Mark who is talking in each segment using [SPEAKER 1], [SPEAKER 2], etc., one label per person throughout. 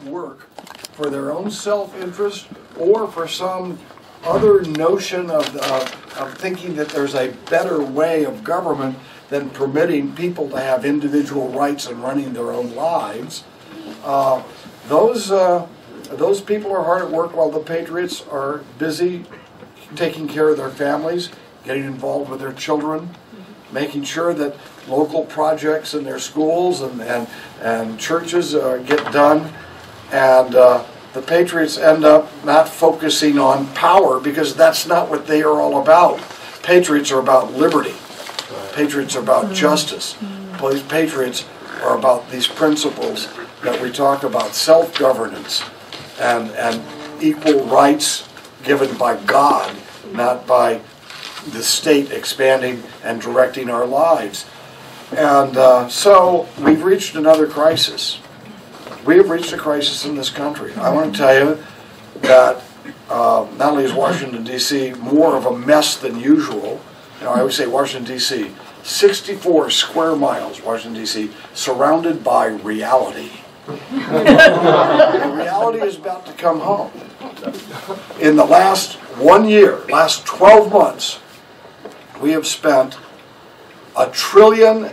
[SPEAKER 1] work for their own self-interest or for some other notion of thinking that there's a better way of government than permitting people to have individual rights and running their own lives, those people are hard at work while the patriots are busy taking care of their families, getting involved with their children, making sure that local projects in their schools and churches get done. And the patriots end up not focusing on power because that's not what they are all about. Patriots are about liberty. Patriots are about justice. Patriots are about these principles that we talk about, self-governance and equal rights given by God, not by the state expanding and directing our lives. And so we've reached another crisis. We have reached a crisis in this country. I want to tell you that not only is Washington, D.C. more of a mess than usual, I always say Washington, D.C., 64 square miles, Washington, D.C., surrounded by reality. The reality is about to come home. In the last 1 year, last 12 months, we have spent $1.5 trillion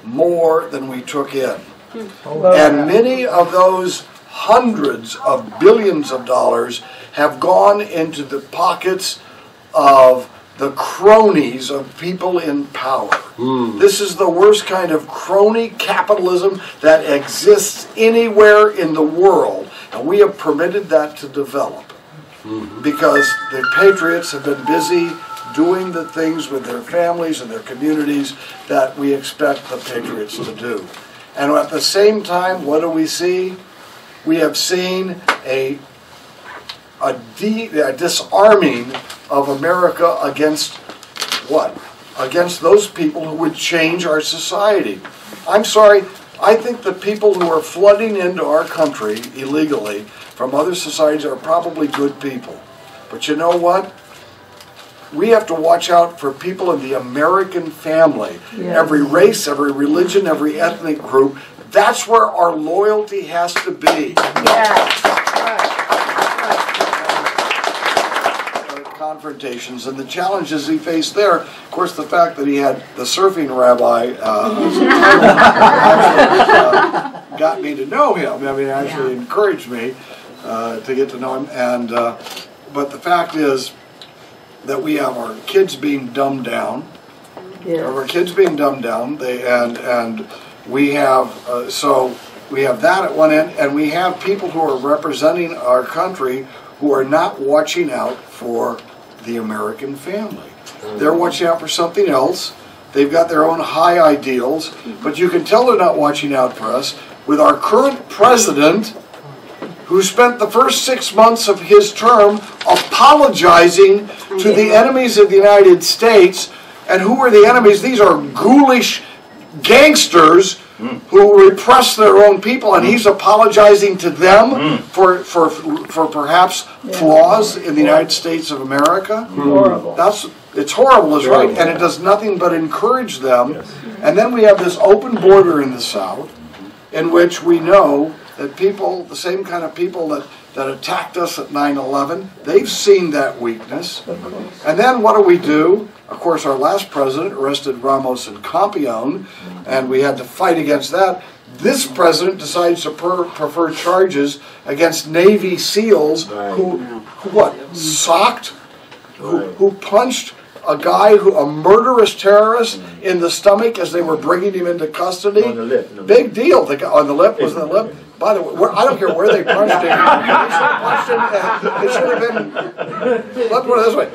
[SPEAKER 1] more than we took in. And many of those hundreds of billions of dollars have gone into the pockets of the cronies of people in power. This is the worst kind of crony capitalism that exists anywhere in the world. And we have permitted that to develop because the patriots have been busy doing the things with their families and their communities that we expect the patriots to do. And at the same time, what do we see? We have seen a disarming of America against what? Against those people who would change our society. I'm sorry, I think the people who are flooding into our country illegally from other societies are probably good people. But you know what? We have to watch out for people in the American family. Yes. Every race, every religion, every ethnic group. That's where our loyalty has to be.
[SPEAKER 2] Yes.
[SPEAKER 1] Confrontations and the challenges he faced there. Of course, the fact that he had the surfing rabbi actually got me to know him. I mean, it actually encouraged me to get to know him. And but the fact is that we have our kids being dumbed down. Yes. Our kids being dumbed down. And we have so we have that at one end, and we have people who are representing our country who are not watching out for the American family. They're watching out for something else. They've got their own high ideals, but you can tell they're not watching out for us with our current president, who spent the first 6 months of his term apologizing to the enemies of the United States. And who are the enemies? These are ghoulish gangsters who repress their own people, and he's apologizing to them for perhaps flaws in the United States of America.
[SPEAKER 2] Horrible.
[SPEAKER 1] It's horrible, is right, and it does nothing but encourage them. Yes. And then we have this open border in the South, in which we know that people, the same kind of people that attacked us at 9/11, they've seen that weakness. And then what do? Of course, our last president arrested Ramos and Campion, and we had to fight against that. This president decides to prefer charges against Navy SEALs who socked, who punched a guy, a murderous terrorist, in the stomach as they were bringing him into custody.
[SPEAKER 3] On the lip. No.
[SPEAKER 1] Big deal. The guy on the lip, was it the lip? By the way, I don't care where they punched him. It should have been. Let's put it this way: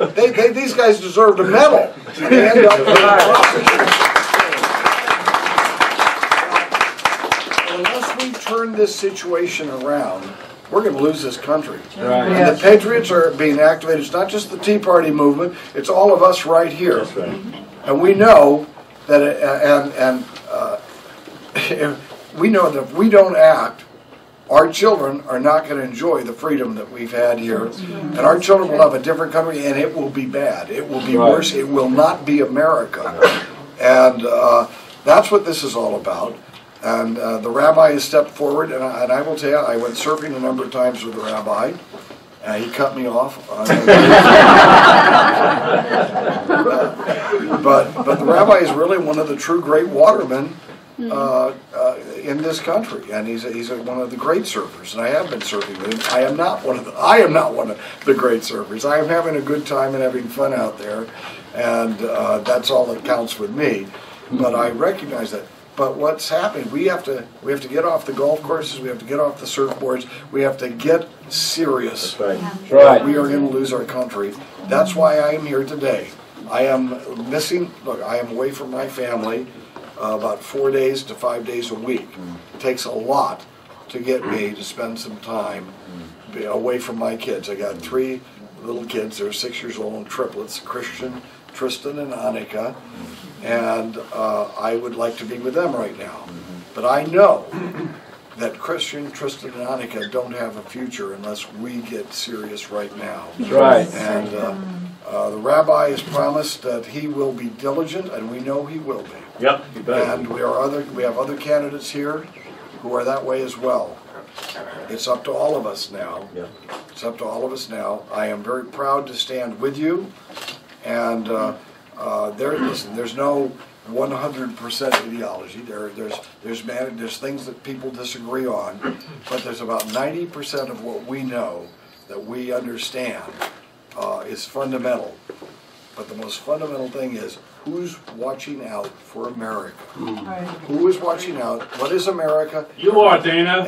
[SPEAKER 1] these guys deserved a medal. And they end up being prosecuted. Unless we turn this situation around, we're going to lose this country.
[SPEAKER 3] Right.
[SPEAKER 1] And the patriots are being activated. It's not just the Tea Party movement; it's all of us right here.
[SPEAKER 3] That's right.
[SPEAKER 1] And we know that, we know that if we don't act, our children are not going to enjoy the freedom that we've had here. And our children will have a different country, and it will be bad. It will be worse. It will not be America. And that's what this is all about. And the rabbi has stepped forward, and I will tell you, I went surfing a number of times with the rabbi. He cut me off. But the rabbi is really one of the true great watermen in this country, and he's one of the great surfers. And I have been surfing with him. I am not one of the great surfers. I am having a good time and having fun out there, and that's all that counts with me. But I recognize that. But what's happening? We have to get off the golf courses. We have to get off the surfboards. We have to get serious.
[SPEAKER 2] That's right. That's right.
[SPEAKER 1] We are going to lose our country. That's why I am here today. I am missing. Look, I am away from my family about 4 days to 5 days a week. It takes a lot to get me to spend some time away from my kids. I got 3 little kids. They're 6 years old, triplets: Christian, Tristan, and Annika. And I would like to be with them right now. But I know that Christian, Tristan, and Annika don't have a future unless we get serious right now.
[SPEAKER 2] That's right.
[SPEAKER 1] And the rabbi has promised that he will be diligent, and we know he will be.
[SPEAKER 2] Yep.
[SPEAKER 1] And we have other candidates here who are that way as well. It's up to all of us now.
[SPEAKER 2] Yep.
[SPEAKER 1] It's up to all of us now. I am very proud to stand with you, and there's no 100% ideology. There's things that people disagree on, but there's about 90% of what we know that we understand is fundamental. But the most fundamental thing is who's watching out for America.
[SPEAKER 3] Right.
[SPEAKER 1] Who is watching out? What is America?
[SPEAKER 2] You are, Dana.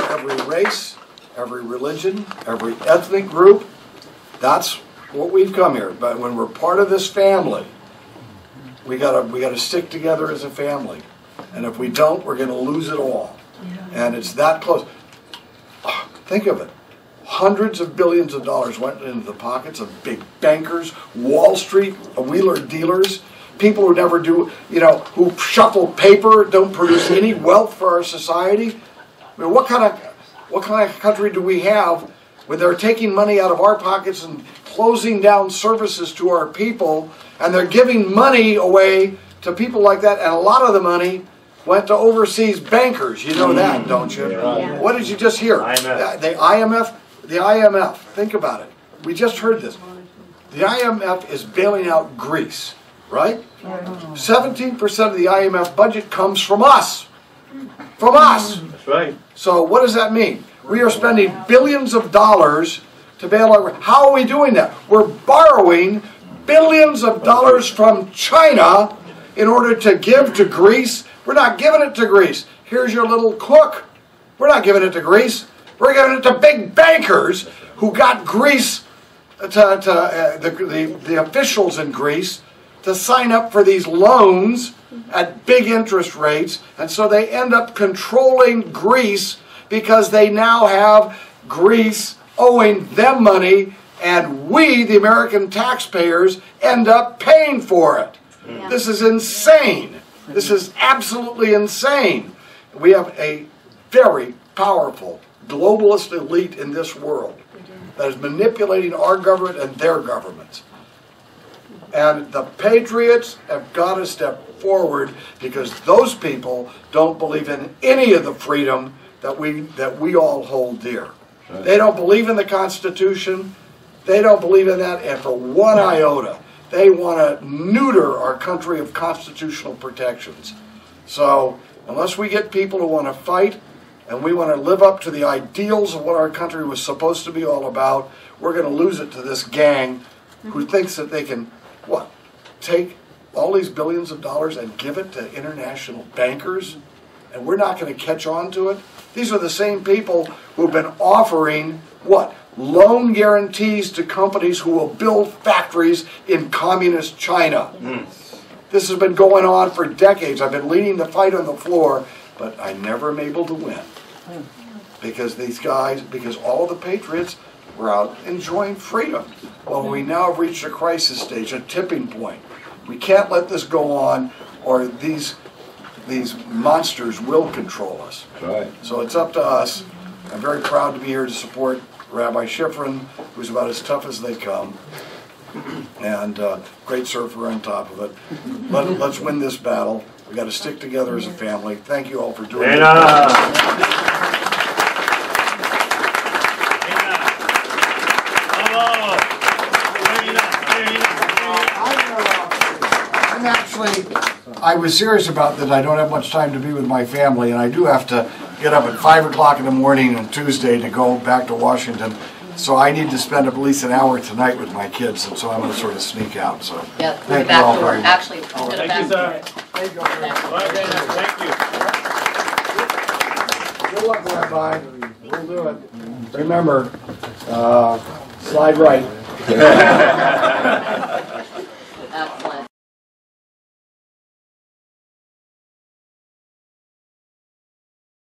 [SPEAKER 1] Every race, every religion, every ethnic group. That's what we've come here. But when we're part of this family, we gotta stick together as a family. And if we don't, we're going to lose it all. Yeah. And it's that close. Think of it. Hundreds of billions of dollars went into the pockets of big bankers, Wall Street, wheeler dealers, people who never do, who shuffle paper, don't produce any wealth for our society. I mean, what kind of country do we have when they're taking money out of our pockets and closing down services to our people, and they're giving money away to people like that, and a lot of the money went to overseas bankers. You know that, don't you?
[SPEAKER 2] Yeah.
[SPEAKER 1] What did you just hear?
[SPEAKER 2] IMF.
[SPEAKER 1] The IMF, think about it. We just heard this. The IMF is bailing out Greece, right? 17% of the IMF budget comes from us. From us.
[SPEAKER 2] That's right.
[SPEAKER 1] So what does that mean? We are spending billions of dollars to bail out. How are we doing that? We're borrowing billions of dollars from China in order to give to Greece. We're not giving it to Greece. Here's your little cook. We're not giving it to Greece. We're giving it to big bankers who got Greece, the officials in Greece, to sign up for these loans at big interest rates. And so they end up controlling Greece because they now have Greece owing them money, and we, the American taxpayers, end up paying for it. Yeah. This is insane. This is absolutely insane. We have a very powerful globalist elite in this world that is manipulating our government and their governments. And the patriots have got to step forward because those people don't believe in any of the freedom that we all hold dear. Right. They don't believe in the Constitution. They don't believe in that, and for one iota, they want to neuter our country of constitutional protections. So, unless we get people who want to fight and we want to live up to the ideals of what our country was supposed to be all about, we're going to lose it to this gang who thinks that they can, take all these billions of dollars and give it to international bankers, and we're not going to catch on to it? These are the same people who've been offering, loan guarantees to companies who will build factories in communist China. This has been going on for decades. I've been leading the fight on the floor, but I never am able to win. Because all the patriots were out enjoying freedom. Well, we now have reached a crisis stage, a tipping point. We can't let this go on, or these monsters will control us.
[SPEAKER 2] Right.
[SPEAKER 1] So it's up to us. I'm very proud to be here to support Rabbi Shifren, who's about as tough as they come. and great surfer on top of it. Let's win this battle. We got to stick together as a family. Thank you all for doing it. I was serious about that. I don't have much time to be with my family, and I do have to get up at 5 o'clock in the morning on Tuesday to go back to Washington. So I need to spend at least an hour tonight with my kids, and so I'm going to sort of sneak out. So
[SPEAKER 2] yeah,
[SPEAKER 1] thank you all very much.
[SPEAKER 2] Actually,
[SPEAKER 3] thank you, sir.
[SPEAKER 1] Thank you.
[SPEAKER 3] Thank you.
[SPEAKER 1] Good luck, Rabbi. We'll do it. Remember, slide right.